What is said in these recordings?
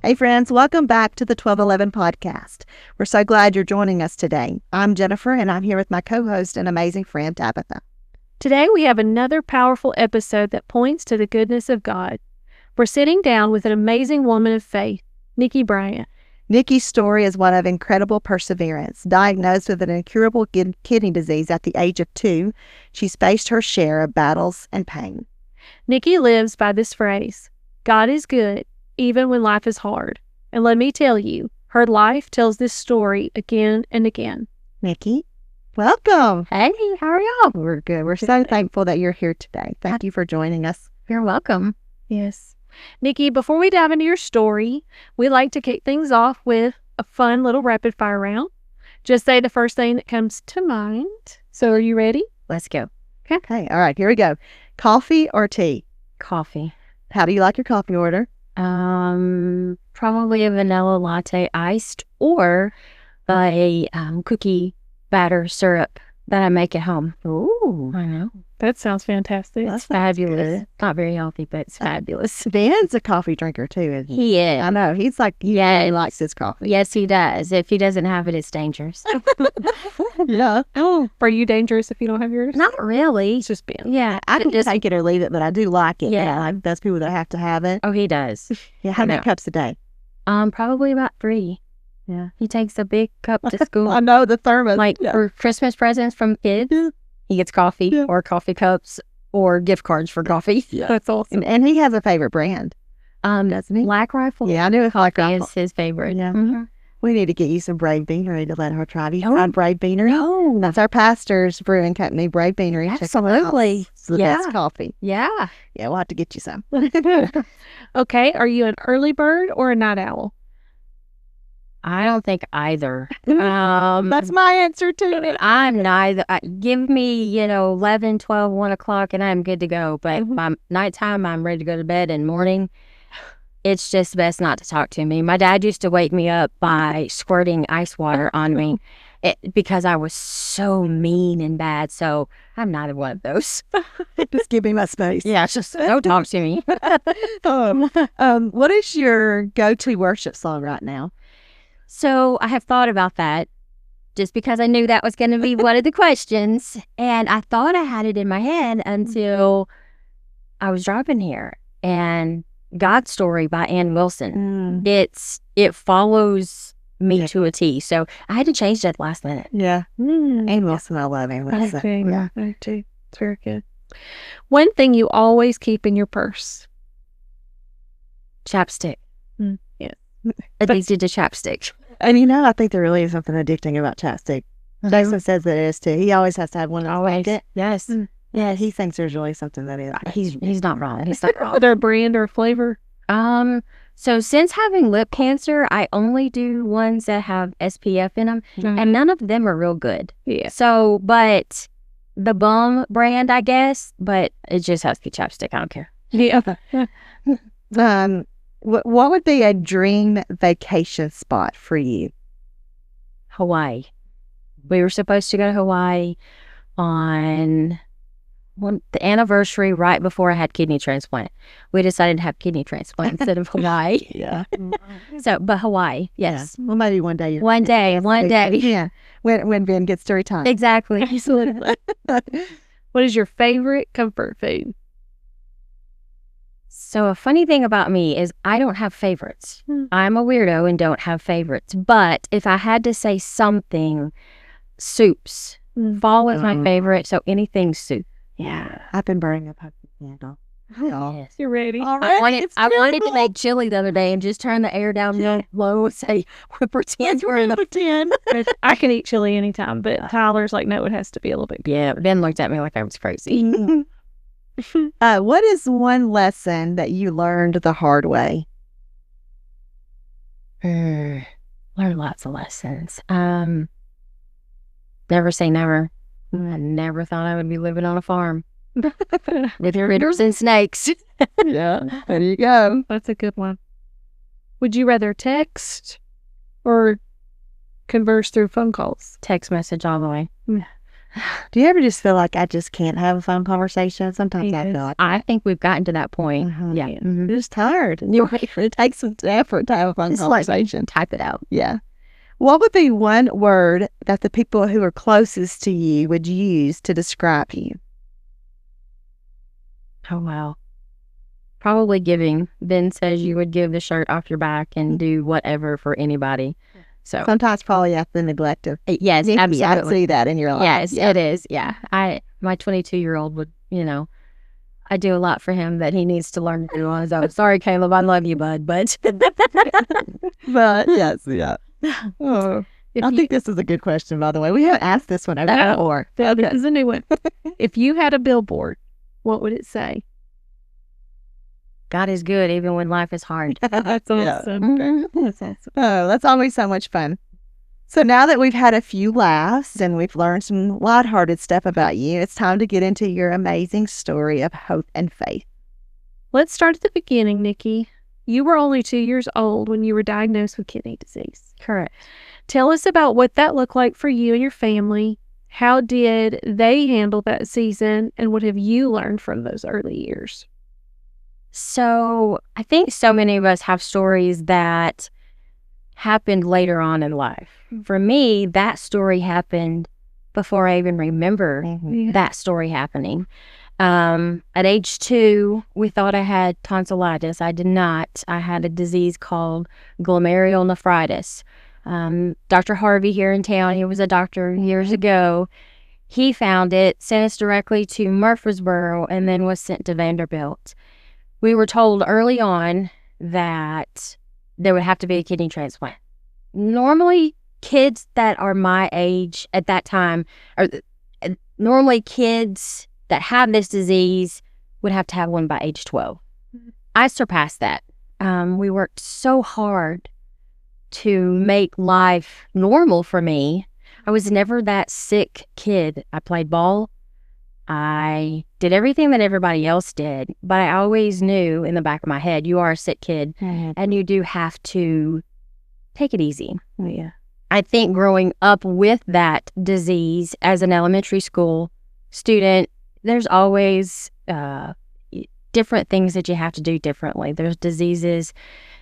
Hey friends, welcome back to the 1211 podcast. We're so glad you're joining us today. I'm Jennifer and I'm here with my co-host and amazing friend Tabitha. Today we have another powerful episode that points to the goodness of God. We're sitting down with an amazing woman of faith, Niki Bryant. Niki's story is one of incredible perseverance. Diagnosed with an incurable kidney disease at the age of 2, she's faced her share of battles and pain. Niki lives by this phrase, God is good, even when life is hard. And let me tell you, her life tells this story again and again. Niki, welcome. Hey, how are y'all? We're good. We're so thankful that you're here today. Thank you for joining us. You're welcome. Yes. Niki, before we dive into your story, we like to kick things off with a fun little rapid fire round. Just say the first thing that comes to mind. So are you ready? Let's go. Okay. All right. Here we go. Coffee or tea? Coffee. How do you like your coffee order? Probably a vanilla latte iced or a cookie batter syrup that I make at home. Ooh. I know. That sounds fantastic. It's fabulous. Not very healthy, but it's fabulous. Ben's a coffee drinker too, isn't he? He is. I know. He's like, Yeah. he likes his coffee. Yes, he does. If he doesn't have it, it's dangerous. Yeah. Oh, are you dangerous if you don't have yours? Not really. It's just Ben. Yeah. I can just take it or leave it, but I do like it. Yeah. I like those people that have to have it. Oh, he does. Yeah. How many No. cups a day? Probably about 3. Yeah. He takes a big cup to school. I know the thermos. Like Yeah. for Christmas presents from kids, he gets coffee Yeah. or coffee cups or gift cards for coffee. That's awesome. And he has a favorite brand, doesn't he? Black Rifle Yeah, I knew it like is his favorite. Yeah. Mhm. We need to get you some Brave Beanery to let her try. Do you Oh. find Brave Beanery? Oh, That's our pastor's brewing company, Brave Beanery. Check it out. absolutely. It's the Yeah. best coffee. Yeah. Yeah, we'll have to get you some. Okay, are you an early bird or a night owl? I don't think either. That's my answer too. I'm neither. Give me, 11, 12, 1 o'clock and I'm good to go. But by nighttime, I'm ready to go to bed. And morning, it's just best not to talk to me. My dad used to wake me up by squirting ice water on me because I was so mean and bad. So I'm neither one of those. Just give me my space. Yeah, it's just don't talk to me. What is your go-to worship song right now? So I have thought about that just because I knew that was going to be one of the questions. And I thought I had it in my head until I was driving here. And God's Story by Ann Wilson. It follows me to a T. So I had to change that last minute. Yeah. Ann Wilson, I love Ann Wilson. Okay, Yeah. I do. It's very good. One thing you always keep in your purse. Chapstick. Yeah. Addicted to chapstick. And I think there really is something addicting about chapstick. Jason says that it is too. He always has to have one. Always. Yes. Yeah, he thinks there's really something that is. He's not wrong. He's not wrong. Are there a brand or a flavor? So since having lip cancer, I only do ones that have SPF in them, and none of them are real good. Yeah. So, but the Bum brand, I guess, but it just has to be chapstick. I don't care. Yeah. What would be a dream vacation spot for you? Hawaii. We were supposed to go to Hawaii on the anniversary right before I had kidney transplant. We decided to have kidney transplant instead of Hawaii. Yeah. So, but Hawaii, yes. Yeah. Well, maybe one day. One day. Yeah. When Ben gets to retire. Exactly. What is your favorite comfort food? So a funny thing about me is I don't have favorites. I'm a weirdo and don't have favorites. But if I had to say something, soups. Fall is my favorite, so anything soup. Yeah. I've been burning a pumpkin candle. Yes. You're ready. I wanted to make chili the other day and just turn the air down low and say, pretend we're in a tent. I can eat chili anytime, but Tyler's like, no, it has to be a little bit. Yeah, Ben looked at me like I was crazy. What is one lesson that you learned the hard way? Learned lots of lessons. Never say never. I never thought I would be living on a farm with critters and snakes. Yeah, there you go. That's a good one. Would you rather text or converse through phone calls? Text message all the way. Do you ever just feel like I just can't have a fun conversation? Sometimes I feel like I think we've gotten to that point. Yeah. I'm just tired. And you're ready for it to take some effort to have a fun conversation. Type it out. Yeah. What would be one word that the people who are closest to you would use to describe you? Oh, wow. Probably giving. Ben says you would give the shirt off your back and do whatever for anybody. So Sometimes probably at the neglect of. yes, I absolutely. see that in your life. Yes, it is. Yeah. My 22-year-old would, I do a lot for him that he needs to learn to do on his own. Sorry, Caleb, I love you, bud, but But yes, yeah. Oh, I think this is a good question, by the way. We haven't asked this one before. This is a new one. If you had a billboard, what would it say? God is good even when life is hard. That's awesome. That's awesome. Oh, that's always so much fun. So now that we've had a few laughs and we've learned some lighthearted stuff about you, it's time to get into your amazing story of hope and faith. Let's start at the beginning, Niki. You were only 2 years old when you were diagnosed with kidney disease. Correct. Tell us about what that looked like for you and your family. How did they handle that season, and what have you learned from those early years? So I think so many of us have stories that happened later on in life. For me, that story happened before I even remember that story happening. At age 2, we thought I had tonsillitis. I did not. I had a disease called glomerulonephritis. Dr. Harvey here in town, he was a doctor years ago. He found it, sent us directly to Murfreesboro, and then was sent to Vanderbilt. We were told early on that there would have to be a kidney transplant. Normally, kids that are my age at that time, or normally kids that have this disease would have to have one by age 12. I surpassed that. We worked so hard to make life normal for me. I was never that sick kid. I played ball. I did everything that everybody else did, but I always knew in the back of my head, you are a sick kid, and you do have to take it easy. Oh, yeah. I think growing up with that disease as an elementary school student, there's always different things that you have to do differently. There's diseases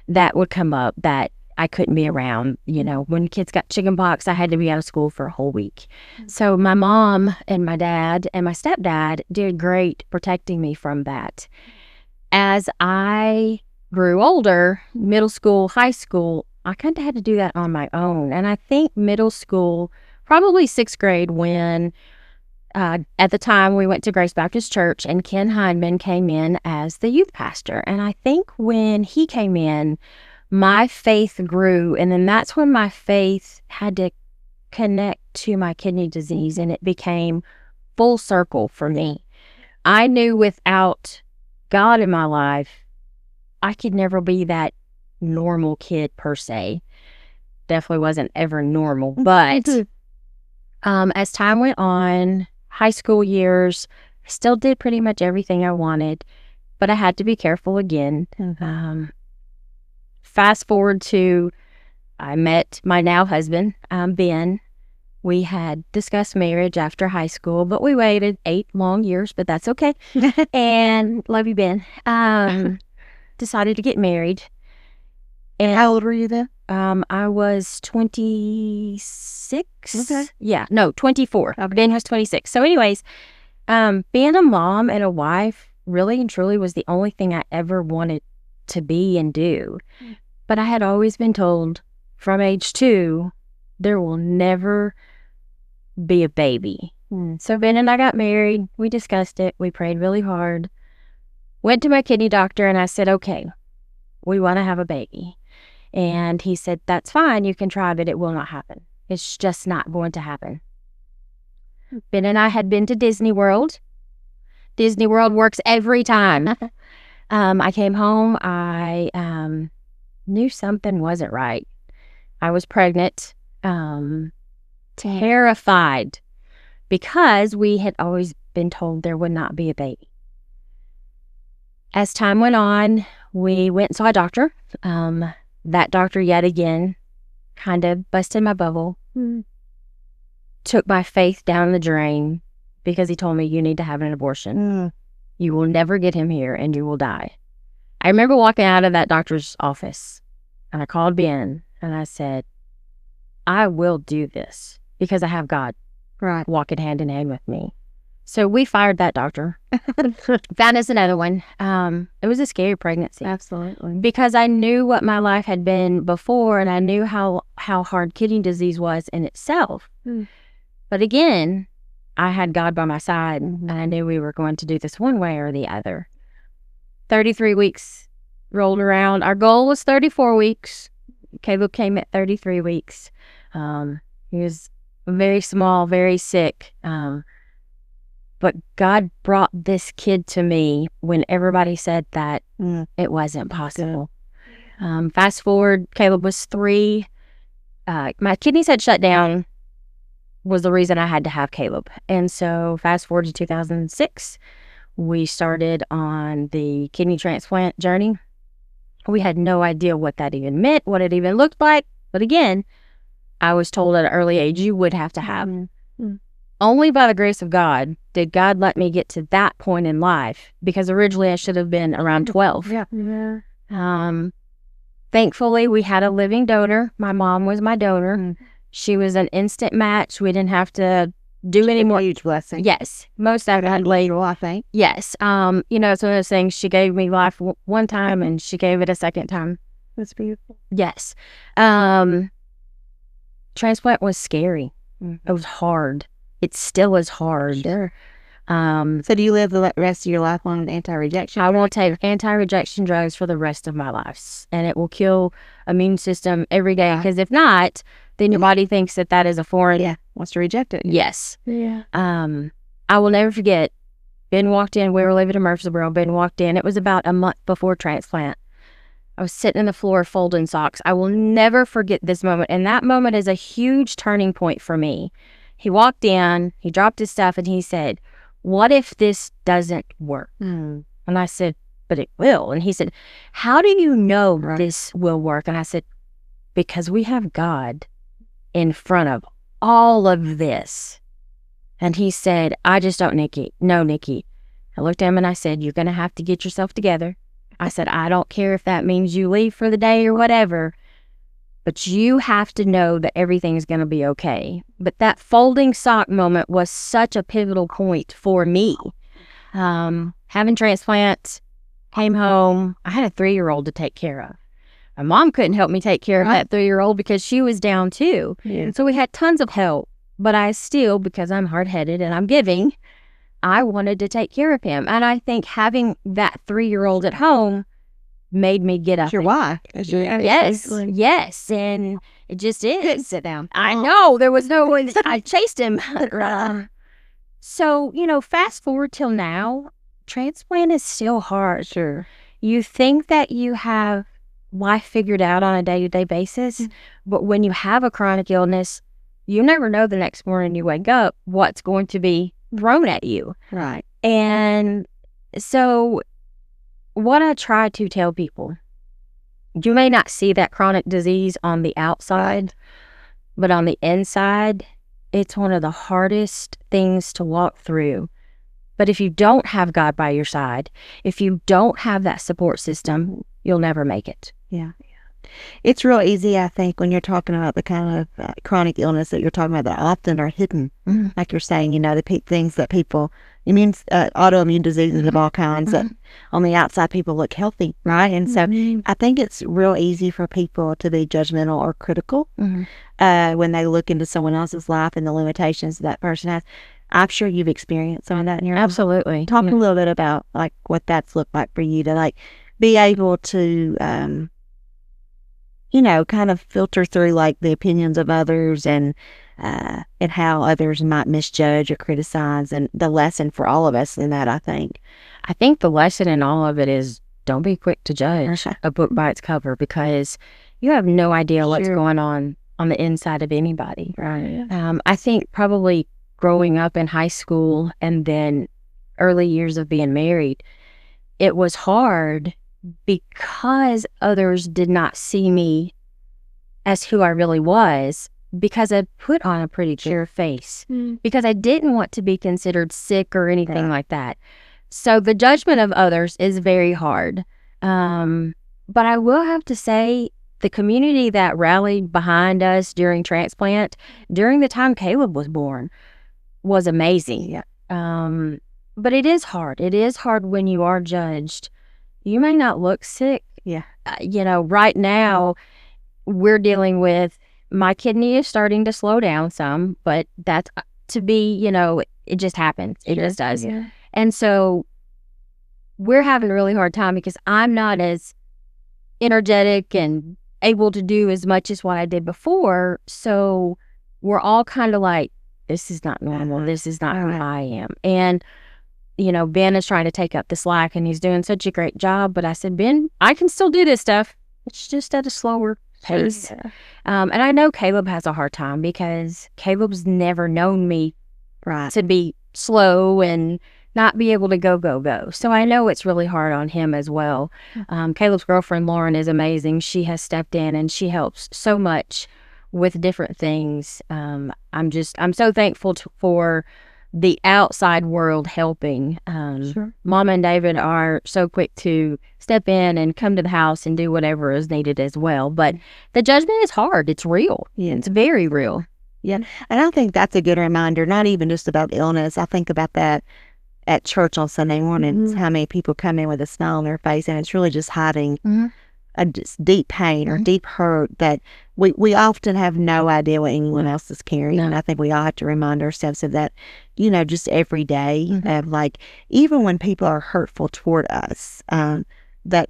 that would come up that I couldn't be around. When kids got chicken pox, I had to be out of school for a whole week. So my mom and my dad and my stepdad did great protecting me from that. As I grew older, middle school, high school, I kind of had to do that on my own. And I think middle school, probably 6th grade, when at the time we went to Grace Baptist Church and Ken Hindman came in as the youth pastor. And I think when he came in, my faith grew, and then that's when my faith had to connect to my kidney disease, and it became full circle for me. I knew without God in my life, I could never be that normal kid per se. Definitely wasn't ever normal, but as time went on, high school years, I still did pretty much everything I wanted, but I had to be careful again. Fast forward to, I met my now husband, Ben. We had discussed marriage after high school, but we waited 8 long years, but that's okay. And love you, Ben. Decided to get married. And how old were you then? I was 26. Okay. Yeah, no, 24. Ben was 26. So anyways, being a mom and a wife really and truly was the only thing I ever wanted to be and do. But I had always been told from age 2, there will never be a baby. So Ben and I got married. We discussed it. We prayed really hard. Went to my kidney doctor and I said, okay, we want to have a baby. And he said, that's fine. You can try, but it will not happen. It's just not going to happen. Ben and I had been to Disney World. Disney World works every time. I came home. I knew something wasn't right. I was pregnant, terrified, because we had always been told there would not be a baby. As time went on, we went and saw a doctor. That doctor, yet again, kind of busted my bubble. took my faith down the drain because he told me, you need to have an abortion. You will never get him here and you will die. I remember walking out of that doctor's office and I called Ben and I said, I will do this because I have God walking hand in hand with me. So we fired that doctor. Found us another one. It was a scary pregnancy. Absolutely. Because I knew what my life had been before and I knew how hard kidney disease was in itself. But again, I had God by my side and I knew we were going to do this one way or the other. 33 weeks rolled around. Our goal was 34 weeks. Caleb came at 33 weeks. He was very small, very sick. But God brought this kid to me when everybody said that it wasn't possible. Fast forward, Caleb was 3. My kidneys had shut down was the reason I had to have Caleb. And so fast forward to 2006, we started on the kidney transplant journey. We had no idea what that even meant, what it even looked like. But again, I was told at an early age, you would have to have. Only by the grace of God did God let me get to that point in life, because originally I should have been around 12. Thankfully, we had a living donor. My mom was my donor. She was an instant match. We didn't have to do any more. Huge blessing. Yes. Most definitely. I think. Yes. It's one of those things. She gave me life one time and she gave it a second time. That's beautiful. Yes. Transplant was scary. It was hard. It still is hard. Sure. So do you live the rest of your life on anti-rejection? I won't take anti-rejection drugs for the rest of my life. And it will kill immune system every day. Because if not, then your body thinks that is a foreign. Yeah. Wants to reject it. Yes. Yeah. I will never forget, Ben walked in. We were living in Murfreesboro. Ben walked in. It was about a month before transplant. I was sitting on the floor folding socks. I will never forget this moment. And that moment is a huge turning point for me. He walked in, he dropped his stuff, and he said, what if this doesn't work? And I said, but it will. And he said, how do you know this will work? And I said, because we have God in front of all of this. And he said, I just don't, Niki. No, Niki. I looked at him and I said, you're going to have to get yourself together. I said, I don't care if that means you leave for the day or whatever, but you have to know that everything's going to be okay. But that folding sock moment was such a pivotal point for me. Having transplants, came home. I had a 3-year-old to take care of. My mom couldn't help me take care of that 3-year-old because she was down too. And so we had tons of help. But I still, because I'm hard-headed and I'm giving, I wanted to take care of him. And I think having that 3-year-old at home made me get up. Your wife. Yes. And it just is. Couldn't sit down. I know. There was no way. I chased him. So, fast forward till now, transplant is still hard. Sure. You think that you have life figured out on a day-to-day basis, but when you have a chronic illness, you never know the next morning you wake up what's going to be thrown at you. Right. And so what I try to tell people, you may not see that chronic disease on the outside, but on the inside, it's one of the hardest things to walk through. But if you don't have God by your side, if you don't have that support system, you'll never make it. Yeah. It's real easy, I think, when you're talking about the kind of chronic illness that you're talking about that often are hidden. Like you're saying, the things that people, autoimmune diseases of all kinds that on the outside people look healthy, right? And so I think it's real easy for people to be judgmental or critical when they look into someone else's life and the limitations that person has. I'm sure you've experienced some of that in your life. Absolutely. Talk a little bit about what that's looked like for you to be able to kind of filter through the opinions of others and how others might misjudge or criticize, and the lesson for all of us in that, I think. I think the lesson in all of it is don't be quick to judge a book by its cover, because you have no idea what's going on the inside of anybody. Right. I think probably growing up in high school and then early years of being married, it was hard because others did not see me as who I really was. because I put on a pretty cheer face, because I didn't want to be considered sick or anything like that. So the judgment of others is very hard. But I will have to say, the community that rallied behind us during transplant, during the time Caleb was born, was amazing. But it is hard. It is hard when you are judged. You may not look sick. Right now we're dealing with, my kidney is starting to slow down some, but that's to be, it just happens. It just does. And so we're having a really hard time because I'm not as energetic and able to do as much as what I did before. So we're all kind of like, this is not normal. This is not who I am. And, Ben is trying to take up the slack and he's doing such a great job. But I said, Ben, I can still do this stuff. It's just at a slower pace. And I know Caleb has a hard time because Caleb's never known me to be slow and not be able to go. So I know it's really hard on him as well. Caleb's girlfriend, Lauren, is amazing. She has stepped in and she helps so much with different things. I'm so thankful for the outside world helping. Mom and David are so quick to step in and come to the house and do whatever is needed as well. But the judgment is hard. It's real. It's very real. And I think that's a good reminder, not even just about illness. I think about that at church on Sunday mornings, how many people come in with a smile on their face, and it's really just hiding a just deep pain or deep hurt that we often have no idea what anyone else is carrying. And I think we all have to remind ourselves of that, just every day, of like, even when people are hurtful toward us, that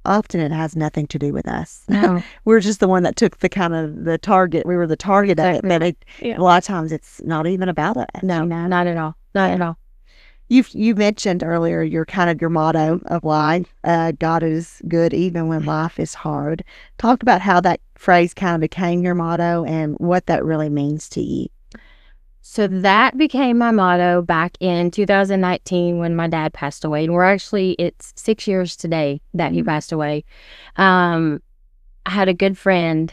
often it has nothing to do with us. No. We're just the one that took the target. We were the target of it, but a lot of times it's not even about us. No, not at all. Not at all. You mentioned earlier your motto of life, God is good even when life is hard. Talk about how that phrase kind of became your motto and what that really means to you. So that became my motto back in 2019 when my dad passed away. And it's 6 years today that he passed away. I had a good friend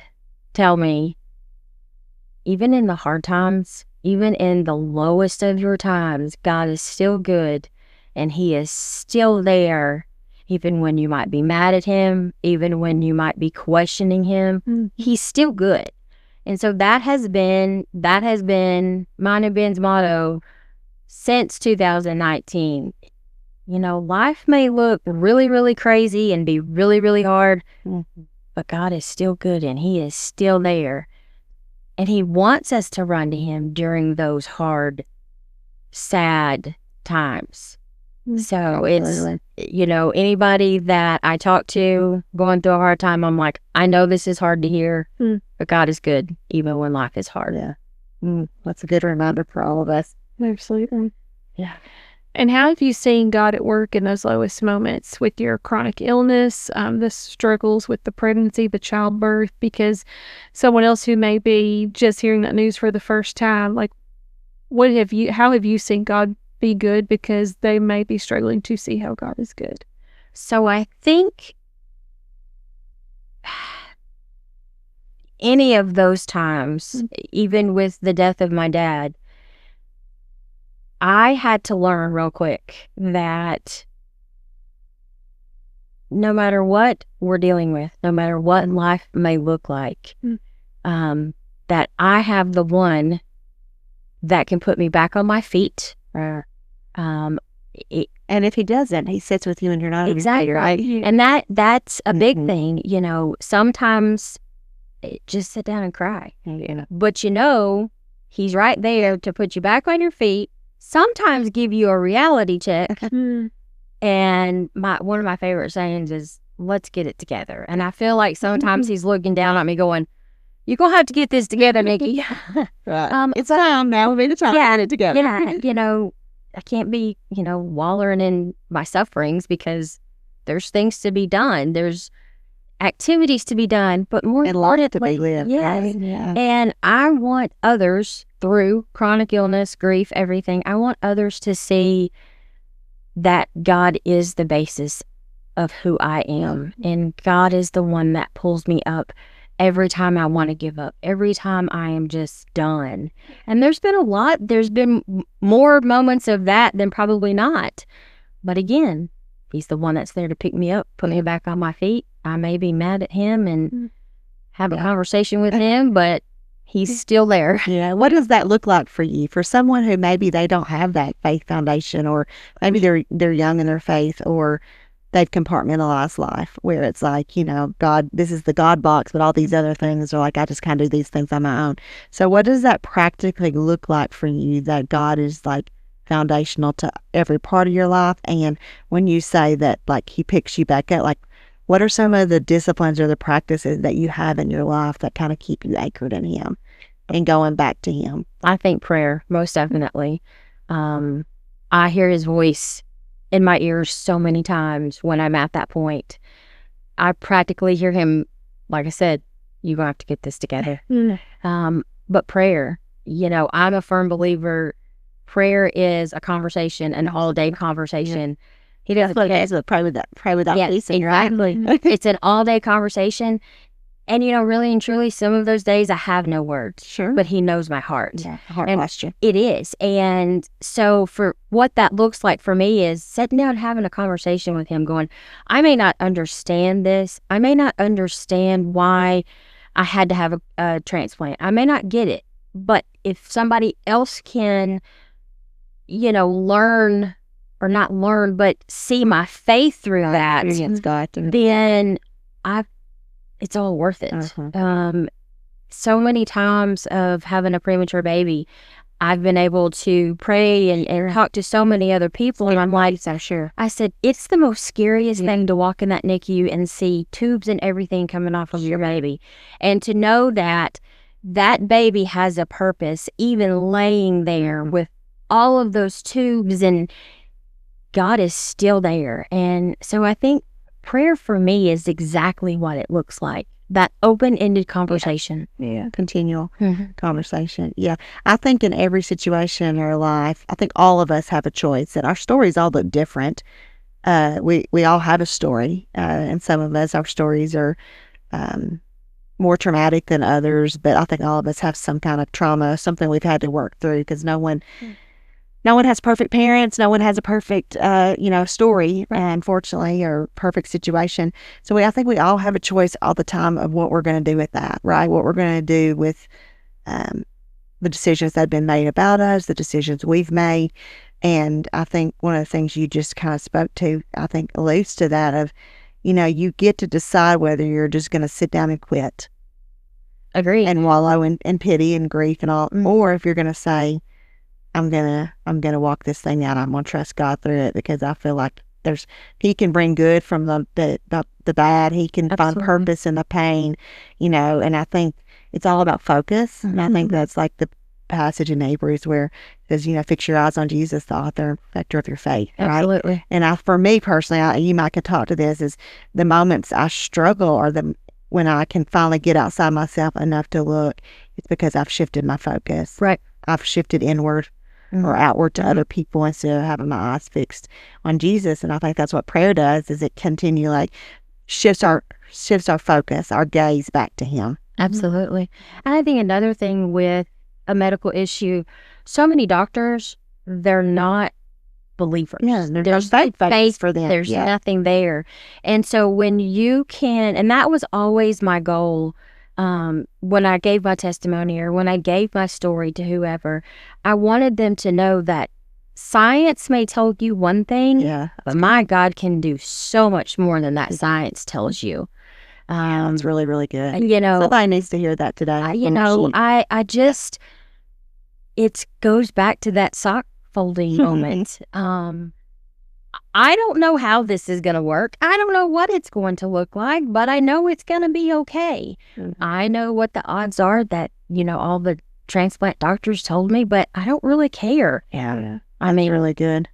tell me, even in the hard times, even in the lowest of your times, God is still good and he is still there. Even when you might be mad at him, even when you might be questioning him, he's still good. And so that has been mine and Ben's motto since 2019. Life may look really, really crazy and be really, really hard, but God is still good and he is still there. And he wants us to run to him during those hard, sad times. So it's, anybody that I talk to going through a hard time, I'm like, I know this is hard to hear, but God is good even when life is hard. That's a good reminder for all of us. Absolutely. Yeah. And how have you seen God at work in those lowest moments with your chronic illness, the struggles with the pregnancy, the childbirth? Because someone else who may be just hearing that news for the first time, like, how have you seen God be good? Because they may be struggling to see how God is good. So I think any of those times, even with the death of my dad, I had to learn real quick that no matter what we're dealing with, no matter what life may look like, that I have the one that can put me back on my feet. And if he doesn't, he sits with you and you're not exactly right. And that's a big thing. Sometimes just sit down and cry. But he's right there to put you back on your feet. Sometimes give you a reality check. And one of my favorite sayings is, let's get it together. And I feel like sometimes he's looking down at me going, you're going to have to get this together, Niki. Right. It's time now. We'll be the time to get it together. I can't be, wallowing in my sufferings because there's things to be done. There's activities to be done, but more important to be lived. Yes. Yeah. And I want others, through chronic illness, grief, everything, I want others to see that God is the basis of who I am. And God is the one that pulls me up every time I want to give up, every time I am just done. And there's been more moments of that than probably not. But again, he's the one that's there to pick me up, put me back on my feet. I may be mad at him and have a conversation with him, but he's still there. Yeah. What does that look like for you? For someone who maybe they don't have that faith foundation, or maybe they're young in their faith, or they've compartmentalized life where it's like, God, this is the God box, but all these other things are like, I just can't do these things on my own. So what does that practically look like for you, that God is like foundational to every part of your life? And when you say that, like, he picks you back up, like, what are some of the disciplines or the practices that you have in your life that kind of keep you anchored in him and going back to him? I think prayer, most definitely. I hear his voice in my ears so many times when I'm at that point. I practically hear him, like I said, you're going to have to get this together. But prayer, I'm a firm believer. Prayer is a conversation, an all-day conversation. He doesn't pray without yes, ceasing, exactly. It's an all-day conversation. And, really and truly, some of those days I have no words. Sure. But he knows my heart. Yeah, heart and posture. It is. And so for what that looks like for me is sitting down, having a conversation with him, going, I may not understand this. I may not understand why I had to have a transplant. I may not get it. But if somebody else can, learn, or not learn, but see my faith through that, then it's all worth it. So many times of having a premature baby, I've been able to pray and talk to so many other people, and I'm like, I said, it's the most scariest thing to walk in that NICU and see tubes and everything coming off of your baby, and to know that that baby has a purpose, even laying there with all of those tubes, and God is still there. And so I think prayer for me is exactly what it looks like. That open-ended conversation. Yeah, continual conversation. Yeah. I think in every situation in our life, I think all of us have a choice, and our stories all look different. We all have a story, and some of us, our stories are more traumatic than others, but I think all of us have some kind of trauma, something we've had to work through, because no one has perfect parents. No one has a perfect, story, unfortunately, or perfect situation. So I think we all have a choice all the time of what we're going to do with that, right? What we're going to do with the decisions that have been made about us, the decisions we've made. And I think one of the things you just kind of spoke to, I think alludes to that of, you get to decide whether you're just going to sit down and quit. Agree. And wallow in pity and grief and all, or if you're going to say, I'm gonna walk this thing out. I'm gonna trust God through it, because I feel like he can bring good from the bad. He can find purpose in the pain, and I think it's all about focus. And I think that's like the passage in Hebrews where it says, fix your eyes on Jesus, the author and perfecter of your faith. Right? Absolutely. And for me personally, you might could talk to this, is the moments I struggle are when I can finally get outside myself enough to look. It's because I've shifted my focus. Right. I've shifted inward or outward to other people instead of having my eyes fixed on Jesus. And I think that's what prayer does, is it continually shifts our focus, our gaze back to him. Absolutely. And I think another thing with a medical issue, so many doctors, they're not believers. Yeah, there's faith for them. There's nothing there. And so when you can, and that was always my goal, when I gave my testimony or when I gave my story to whoever, I wanted them to know that science may tell you one thing, but my God can do so much more than that science tells you. That's really, really good. Somebody needs to hear that today. I just, it goes back to that sock folding moment. I don't know how this is going to work. I don't know what it's going to look like, but I know it's going to be okay. I know what the odds are that, all the transplant doctors told me, but I don't really care. Yeah. I mean, really good.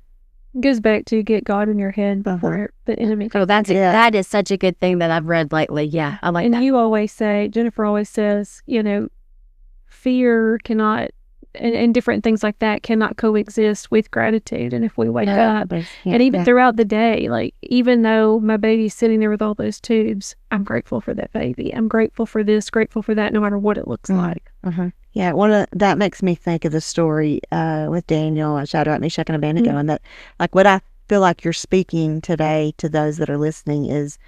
It goes back to get God in your head before the enemy. So that is such a good thing that I've read lately. Yeah, I like that. And you always say, Jennifer always says, fear cannot and different things like that cannot coexist with gratitude. And if we wake up, Yeah, and even yeah. throughout the day, like, even though my baby's sitting there with all those tubes, I'm grateful for that baby. I'm grateful for this, grateful for that, no matter what it looks like. Yeah, that makes me think of the story with Daniel, Shadrach, Meshach, and Abednego, and that, like, what I feel like you're speaking today to those that are listening is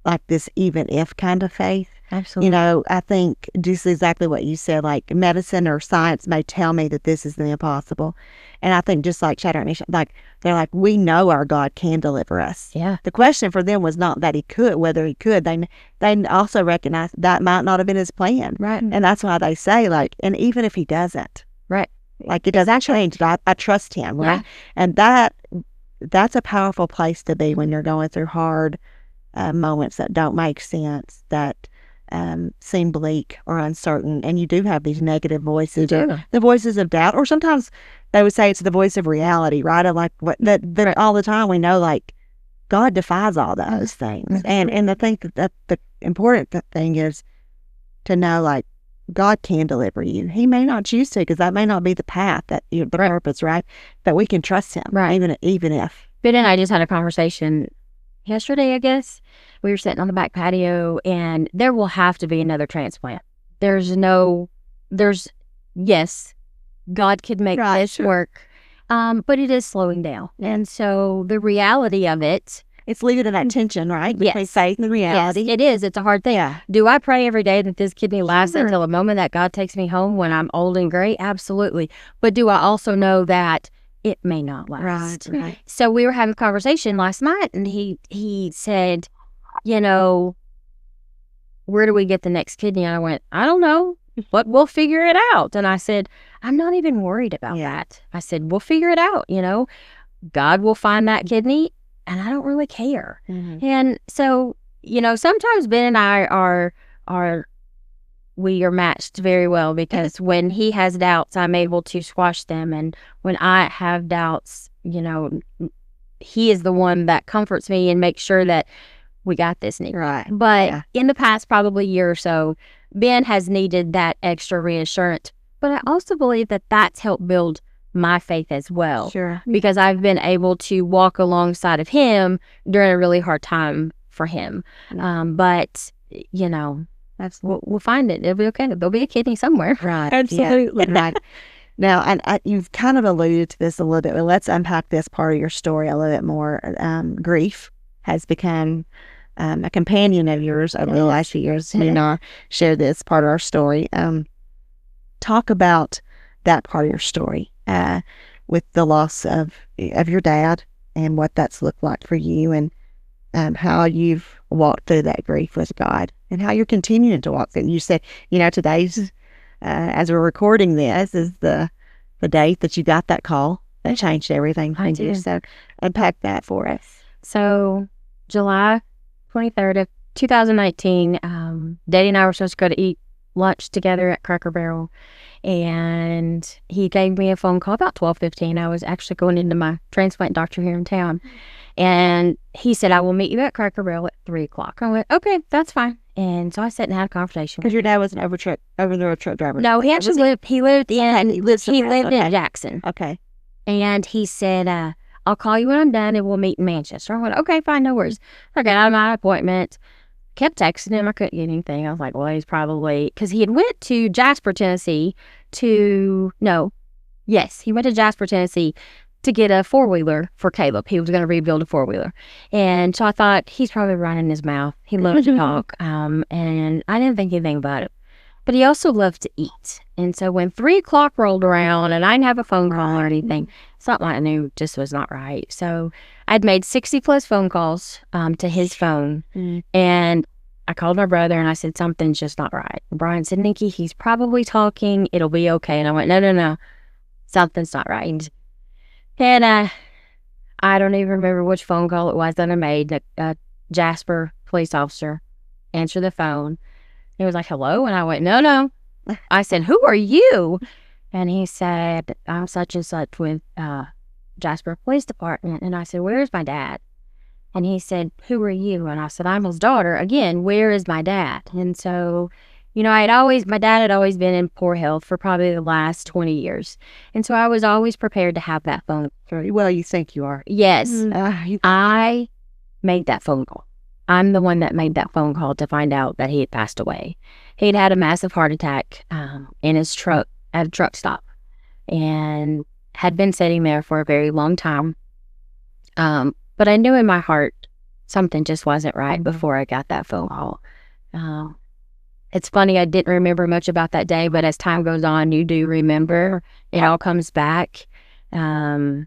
like this even if kind of faith. Absolutely. You know, I think just exactly what you said, like medicine or science may tell me that this is the impossible. And I think just like Shadrach, Meshach, like, they're like, we know our God can deliver us. Yeah. The question for them was not that he could, whether he could. They also recognize that might not have been his plan. Right. And that's why they say, like, and even if he doesn't, Right. like, it doesn't change. I trust him, right? Yeah. And that's a powerful place to be when you're going through hard moments that don't make sense, that seem bleak or uncertain, and you do have these negative voices, or the voices of doubt, or sometimes they would say it's the voice of reality, right? Of like what that Right. all the time we know, like, God defies all those things, and I think that the important thing is to know, like, God can deliver you. He may not choose to, because that may not be the path, that the purpose, right? But we can trust him, Right. even if. Ben and I just had a conversation yesterday, I guess. We were sitting on the back patio, and there will have to be another transplant. Yes, God could make Right, this sure. work, but it is slowing down. And so the reality of it, It's leaving that tension, right? Between Yes. faith and reality. yes, it is. It's a hard thing. Yeah. Do I pray every day that this kidney lasts Sure. until the moment that God takes me home when I'm old and gray? Absolutely. But do I also know that it may not last? Right. So we were having a conversation last night, and he said, you know, where do we get the next kidney? And I went, I don't know, but we'll figure it out. And I said, I'm not even worried about that. I said, we'll figure it out. God will find that kidney, and I don't really care. And so, sometimes Ben and I we are matched very well, because when he has doubts, I'm able to squash them. And when I have doubts, he is the one that comforts me and makes sure that we got this, Niki. Right. But in the past probably year or so, Ben has needed that extra reassurance. But I also believe that that's helped build my faith as well. Sure. Because I've been able to walk alongside of him during a really hard time for him. But, we'll find it. It'll be okay. There'll be a kidney somewhere. Right. Absolutely. Yeah. Right. Now, and you've kind of alluded to this a little bit, but let's unpack this part of your story a little bit more. Grief has become a companion of yours over the last few years. You and I share this part of our story. Talk about that part of your story with the loss of your dad, and what that's looked like for you, and how you've walked through that grief with God, and how you're continuing to walk through. You said, today's, as we're recording this, is the date that you got that call that changed everything for you. So unpack that for us. So July 23rd of 2019, Daddy and I were supposed to go to eat lunch together at Cracker Barrel, and he gave me a phone call about 12:15. I was actually going into my transplant doctor here in town, and he said, I will meet you at Cracker Barrel at 3:00. I went, okay, that's fine. And so I sat and had a conversation. Because your dad was an over the road truck driver. No, he actually lived in Okay. Jackson. Okay. And he said, I'll call you when I'm done, and we'll meet in Manchester. I went, okay, fine, no worries. I got out of my appointment, kept texting him. I couldn't get anything. I was like, well, he's probably, because he had went to Jasper, Tennessee he went to Jasper, Tennessee to get a four-wheeler for Caleb. He was going to rebuild a four-wheeler. And so I thought, he's probably running his mouth. He loves to talk. And I didn't think anything about it. But he also loved to eat. And so when 3:00 rolled around and I didn't have a phone call or anything, something I knew just was not right. So I'd made 60 plus phone calls to his phone. And I called my brother and I said, something's just not right. Brian said, Niki, he's probably talking. It'll be okay. And I went, no. Something's not right. And I don't even remember which phone call it was that I made. A Jasper police officer answered the phone. He was like, hello? And I went, no. I said, who are you? And he said, I'm such and such with Jasper Police Department. And I said, where's my dad? And he said, who are you? And I said, I'm his daughter. Again, where is my dad? And so my dad had always been in poor health for probably the last 20 years. And so I was always prepared to have that phone. Well, you think you are. Yes. I made that phone call. I'm the one that made that phone call to find out that he had passed away. He'd had a massive heart attack in his truck at a truck stop and had been sitting there for a very long time. But I knew in my heart something just wasn't right before I got that phone call. It's funny, I didn't remember much about that day, but as time goes on, you do remember. It all comes back. I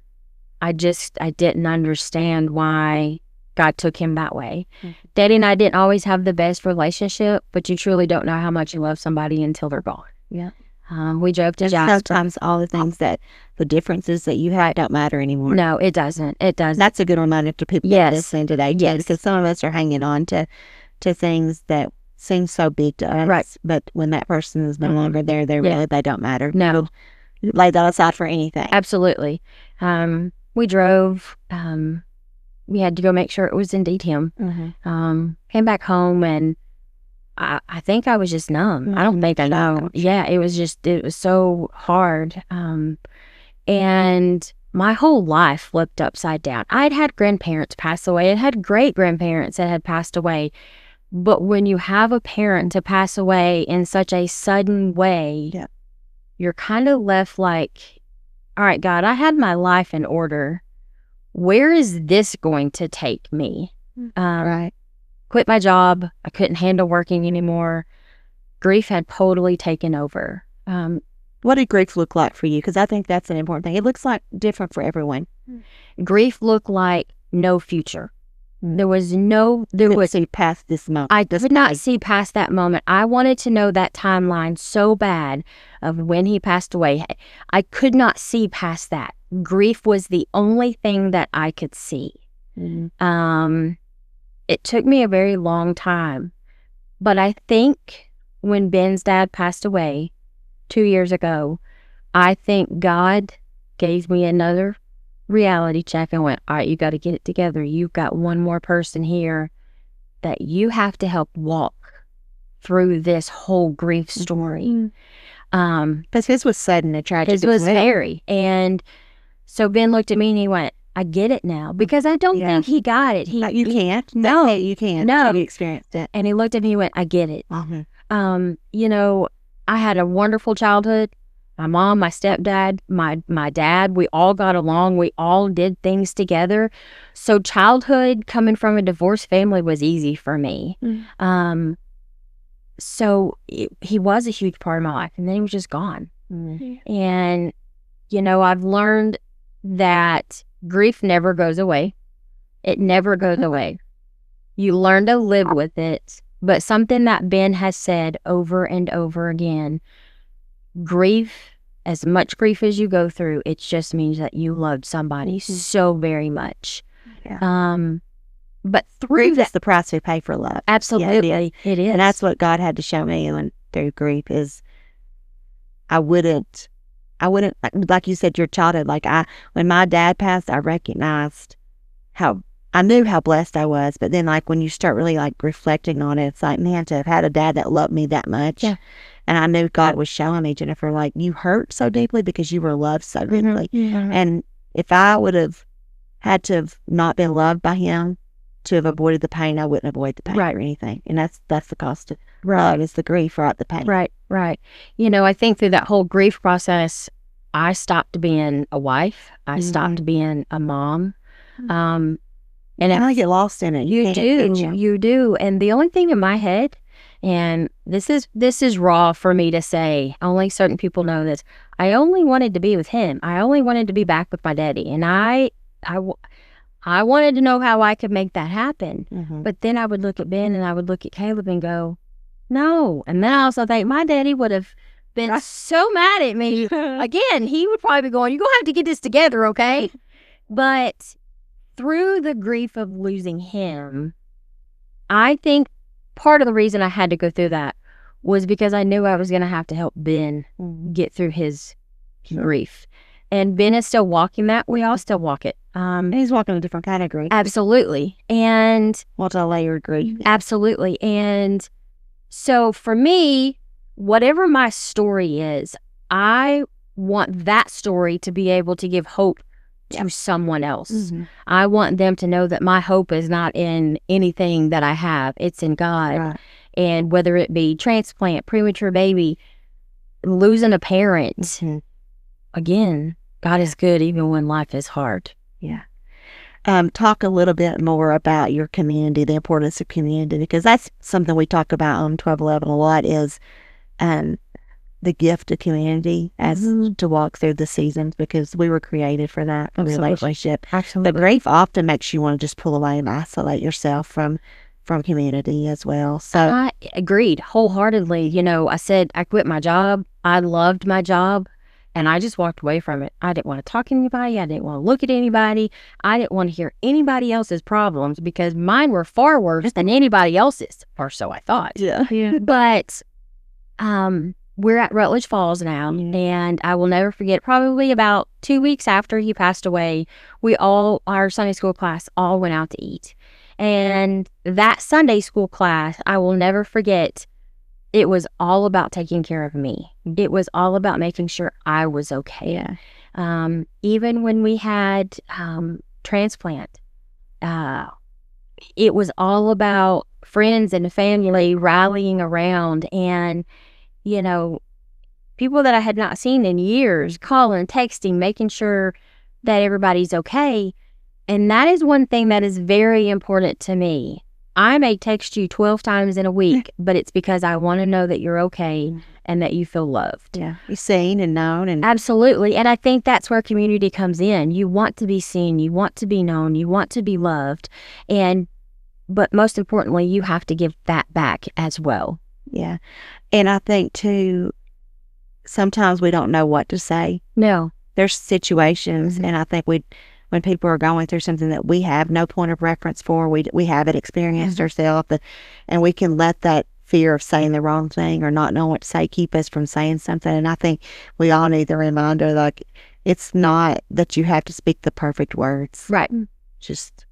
didn't understand why God took him that way. Daddy and I didn't always have the best relationship, but you truly don't know how much you love somebody until they're gone. Yeah. We drove to Jasper. Sometimes all the things the differences that you had don't matter anymore. No, it doesn't. It doesn't. That's a good reminder to people listening today. Yes. Because some of us are hanging on to things that seem so big to us. Right. But when that person is no longer there, they don't matter. No. Lay that aside for anything. Absolutely. We drove. We had to go make sure it was indeed him. Came back home and I think I was just numb. I don't think I know. Yeah, it was so hard. And my whole life flipped upside down. I'd had grandparents pass away. I'd had great grandparents that had passed away. But when you have a parent to pass away in such a sudden way, you're kind of left like, all right, God, I had my life in order. Where is this going to take me? Right. Quit my job. I couldn't handle working anymore. Grief had totally taken over. What did grief look like for you? Because I think that's an important thing. It looks like different for everyone. Grief looked like no future. There was see past this moment. I could not see past that moment. I wanted to know that timeline so bad of when he passed away. I could not see past that. Grief was the only thing that I could see. It took me a very long time, but I think when Ben's dad passed away 2 years ago, I think God gave me another reality check and went, all right, you got to get it together. You've got one more person here that you have to help walk through this whole grief story. Because his was sudden and tragic. His was very. And so Ben looked at me and he went, I get it now. Because I don't think he got it. You can't. No, you can't. No. You experienced it. And he looked at me and went, I get it. I had a wonderful childhood. My mom, my stepdad, my dad, we all got along. We all did things together. So childhood coming from a divorced family was easy for me. So he was a huge part of my life. And then he was just gone. And, I've learned that grief never goes away. It never goes away. You learn to live with it. But something that Ben has said over and over again, grief, as much grief as you go through, it just means that you loved somebody so very much. But through that's the price we pay for love. Absolutely. It is. And that's what God had to show me through grief is I wouldn't, like you said, your childhood, when my dad passed, I recognized I knew how blessed I was, but then when you start really reflecting on it, it's like, man, to have had a dad that loved me that much. Yeah. And I knew God was showing me, Jennifer, you hurt so deeply because you were loved so deeply. And if I would have had to have not been loved by him to have avoided the pain, I wouldn't avoid the pain or anything. And that's the cost of love, is the grief, right? The pain. Right. I think through that whole grief process, I stopped being a wife. I stopped being a mom. And I get lost in it. You do. And the only thing in my head, and this is raw for me to say, only certain people know this, I only wanted to be with him. I only wanted to be back with my daddy. And I wanted to know how I could make that happen. But then I would look at Ben and I would look at Caleb and go, no. And then I also think my daddy would have been so mad at me. Again, he would probably be going, you're going to have to get this together, okay? But through the grief of losing him, I think part of the reason I had to go through that was because I knew I was going to have to help Ben get through his grief. And Ben is still walking that. We all still walk it. He's walking a different kind of grief. Absolutely. And multi-layered grief. Absolutely. And so for me, whatever my story is, I want that story to be able to give hope to someone else. Mm-hmm. I want them to know that my hope is not in anything that I have. It's in God. Right. And whether it be transplant, premature baby, losing a parent, Mm-hmm. again, God is good even when life is hard. Yeah. Talk a little bit more about your community, the importance of community, because that's something we talk about on 1211 a lot, is the gift of community as to walk through the seasons, because we were created for that, for relationship. Absolutely. But grief often makes you want to just pull away and isolate yourself from community as well. So I agreed wholeheartedly. You know, I said I quit my job. I loved my job, and I just walked away from it. I didn't want to talk to anybody. I didn't want to look at anybody. I didn't want to hear anybody else's problems because mine were far worse than anybody else's, or so I thought. yeah. But we're at Rutledge Falls now, and I will never forget, probably about 2 weeks after he passed away, our Sunday school class all went out to eat. And that Sunday school class, I will never forget, it was all about taking care of me. It was all about making sure I was okay. Yeah. Even when we had transplant, it was all about friends and family rallying around, and, you know, people that I had not seen in years, calling, texting, making sure that everybody's okay. And that is one thing that is very important to me. I may text you 12 times in a week, but it's because I want to know that you're okay and that you feel loved. Yeah. You're seen and known. And Absolutely. And I think that's where community comes in. You want to be seen, you want to be known, you want to be loved. But most importantly, you have to give that back as well. yeah. And I think too, sometimes we don't know what to say. No. There's situations, and I think when people are going through something that we have no point of reference for, we haven't experienced ourselves, and we can let that fear of saying the wrong thing or not knowing what to say keep us from saying something. And I think we all need the reminder, like, it's not that you have to speak the perfect words. Right. Just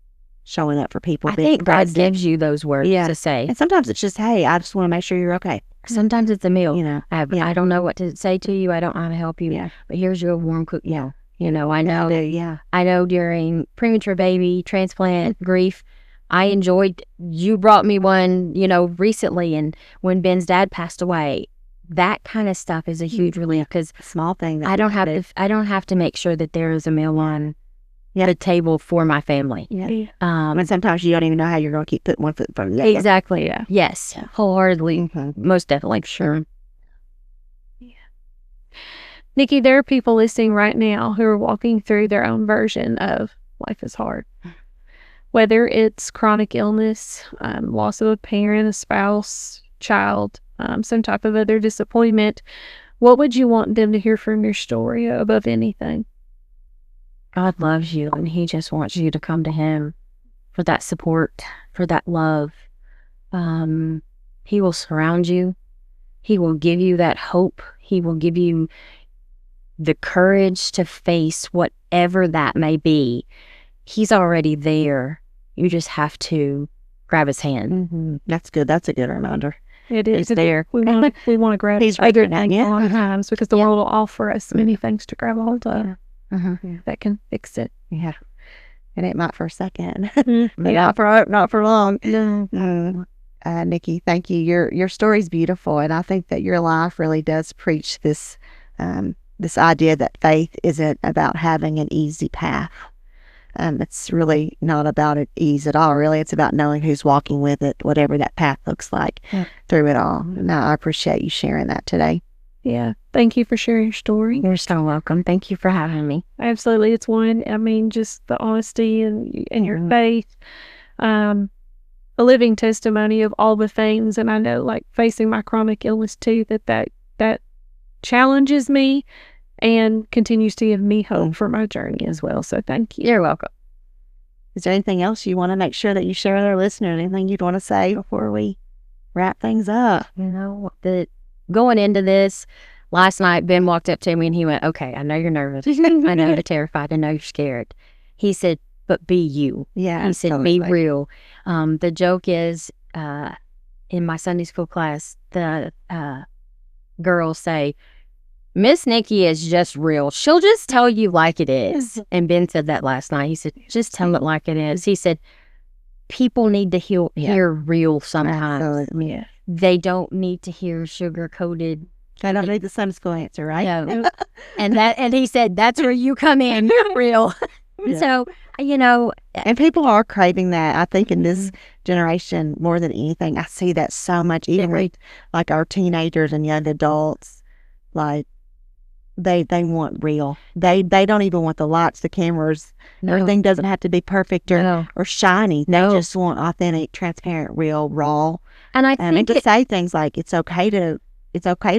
showing up for people. I think God present. gives you those words to say. And sometimes it's just, hey, I just want to make sure you're okay. Sometimes it's a meal. You know, I don't know what to say to you. I don't know how to help you. Yeah. But here's your warm cooked meal. You know, I know. Yeah. I know during premature baby, transplant, grief, I enjoyed, you brought me one, you know, recently, and when Ben's dad passed away, that kind of stuff is a huge relief, because Small thing. I don't have to make sure that there is a meal on the table for my family. Yeah. And sometimes you don't even know how you're going to keep putting one foot in front of the other. Exactly. Yeah. Yes. Yeah. Wholeheartedly. Mm-hmm. Most definitely. Sure. Niki, there are people listening right now who are walking through their own version of life is hard. Whether it's chronic illness, loss of a parent, a spouse, child, some type of other disappointment, what would you want them to hear from your story above anything? God loves you, and He just wants you to come to Him for that support, for that love. He will surround you. He will give you that hope. He will give you the courage to face whatever that may be. He's already there. You just have to grab His hand. Mm-hmm. That's good. That's a good reminder. It is. He's there. We want to grab He's other right now, things yeah. a lot of times, because the world will offer us many things to grab hold of that can fix it. Yeah. And it might for a second. Mm-hmm. But not for long. No. Niki, thank you. Your story's beautiful, and I think that your life really does preach this this idea that faith isn't about having an easy path. It's really not about it ease at all. Really, it's about knowing who's walking with it, whatever that path looks like through it all. And I appreciate you sharing that today. Yeah. Thank you for sharing your story. You're so welcome. Thank you for having me. Absolutely. It's one, I mean, just the honesty and your faith, a living testimony of all the things. And I know, like, facing my chronic illness too, that challenges me and continues to give me hope for my journey as well. So thank you. You're welcome. Is there anything else you want to make sure that you share with our listeners? Anything you'd want to say before we wrap things up? You know, going into this, last night, Ben walked up to me and he went, "Okay, I know you're nervous. I know you're terrified. I know you're scared." He said, "But be you." Yeah. He said, totally. "Be real." The joke is, in my Sunday school class, the girls say, Miss Nikki is just real. She'll just tell you like it is. And Ben said that last night. He said, just tell it like it is. He said, people need to hear real sometimes. Absolutely. Yeah. They don't need to hear sugar-coated. I don't need the Sunday school answer, right? No. and he said, that's where you come in. You're real. Yeah. So, you know. And people are craving that. I think in this generation, more than anything, I see that so much, even with like our teenagers and young adults. Like, they want real. They don't even want the lights, the cameras. No. Everything doesn't have to be perfect or shiny. No. They just want authentic, transparent, real, raw. And I think and to say things like it's okay to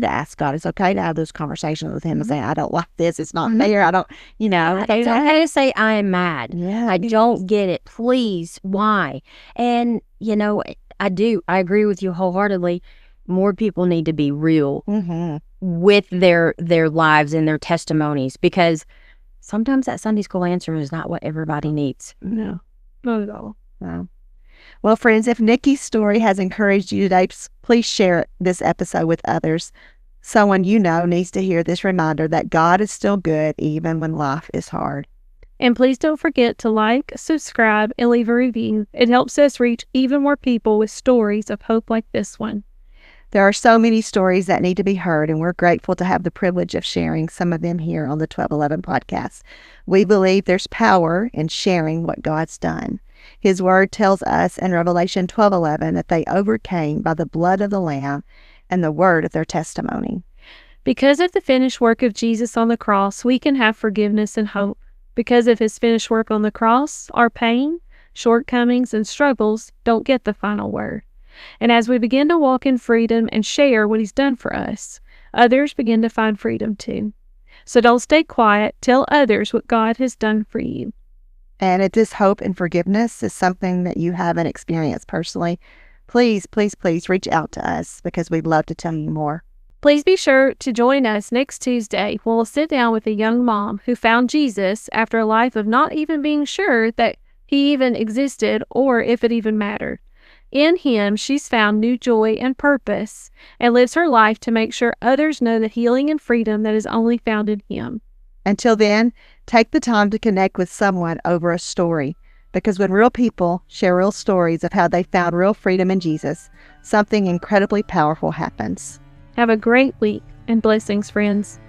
ask God. It's okay to have those conversations with Him and say, I don't like this. It's not fair. I don't, It's okay to say I am mad. Yeah. I don't get it. Please, why? And I agree with you wholeheartedly. More people need to be real with their lives and their testimonies, because sometimes that Sunday school answer is not what everybody needs. No, not at all. No. Well, friends, if Niki's story has encouraged you today, please share this episode with others. Someone you know needs to hear this reminder that God is still good even when life is hard. And please don't forget to like, subscribe, and leave a review. It helps us reach even more people with stories of hope like this one. There are so many stories that need to be heard, and we're grateful to have the privilege of sharing some of them here on the 1211 podcast. We believe there's power in sharing what God's done. His word tells us in Revelation 12:11 that they overcame by the blood of the Lamb and the word of their testimony. Because of the finished work of Jesus on the cross, we can have forgiveness and hope. Because of His finished work on the cross, our pain, shortcomings, and struggles don't get the final word. And as we begin to walk in freedom and share what He's done for us, others begin to find freedom too. So don't stay quiet. Tell others what God has done for you. And if this hope and forgiveness is something that you haven't experienced personally, please, please, please reach out to us, because we'd love to tell you more. Please be sure to join us next Tuesday when we'll sit down with a young mom who found Jesus after a life of not even being sure that He even existed or if it even mattered. In Him, she's found new joy and purpose and lives her life to make sure others know the healing and freedom that is only found in Him. Until then, take the time to connect with someone over a story, because when real people share real stories of how they found real freedom in Jesus, something incredibly powerful happens. Have a great week and blessings, friends.